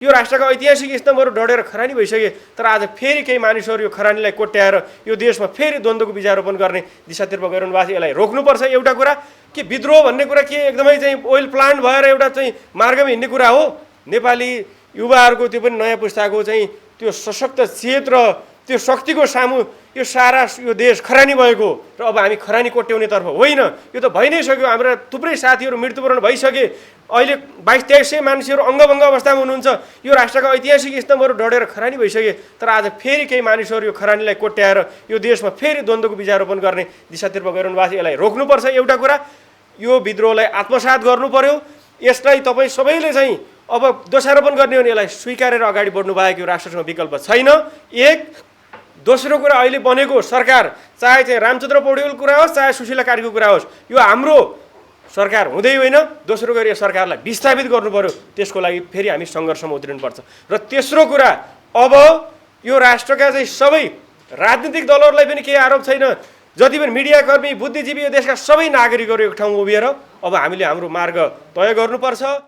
यो राष्ट्रका ऐतिहासिक स्तम्भहरू ढडेर खरानी भइसके, तर आज फेरि केही मानिसहरू यो खरानीलाई कोट्याएर यो देशमा फेरि द्वन्द्वको बीजारोपण गर्ने दिशातर्फ गइरहनु भएको छ। यसलाई रोक्नुपर्छ। एउटा कुरा के विद्रोह भन्ने कुरा के एकदमै चाहिँ ओइल प्लान्ट भएर एउटा चाहिँ मार्गमा हिँड्ने कुरा हो? नेपाली युवाहरूको त्यो पनि नयाँ पुस्ताको चाहिँ त्यो सशक्त चेत र त्यो शक्तिको सामु यो सारा यो देश खरानी भएको र अब हामी खरानी कोट्याउनेतर्फ होइन। यो त भइ नै सक्यो। हाम्रा थुप्रै साथीहरू मृत्युवरण भइसके। अहिले 2200-2300 मान्छेहरू अङ्गभङ्ग अवस्थामा हुनुहुन्छ। यो राष्ट्रका ऐतिहासिक स्तम्भहरू ढडेर खरानी भइसके, तर आज फेरि केही मानिसहरू यो खरानीलाई कोट्याएर यो देशमा फेरि द्वन्द्वको बीजारोपण गर्ने दिशातर्फ गइरहनु भएको छ। यसलाई रोक्नुपर्छ। एउटा कुरा यो विद्रोहलाई आत्मसात गर्नु पर्यो। यसलाई तपाईँ सबैले चाहिँ अब दोषारोपण गर्ने हो भने यसलाई स्वीकारेर अगाडि बढ्नु बाहेक यो राष्ट्रसँग विकल्प छैन। एक दोस्रो कुरा अहिले बनेको सरकार, चाहे चाहिँ रामचन्द्र पौडेलको कुरा होस् चाहे सुशीला कार्कीको कुरा होस्, यो हाम्रो सरकार हुँदै होइन। दोस्रो गरी यो सरकारलाई विस्थापित गर्नु पर्यो। त्यसको लागि फेरि हामी सङ्घर्षमा उत्रिनुपर्छ। र तेस्रो कुरा, अब यो राष्ट्रका चाहिँ सबै राजनीतिक दलहरूलाई पनि केही आरोप छैन। जति पनि मिडियाकर्मी, बुद्धिजीवी, यो देशका सबै नागरिकहरू एक ठाउँमा उभिएर अब हामीले हाम्रो मार्ग तय गर्नुपर्छ।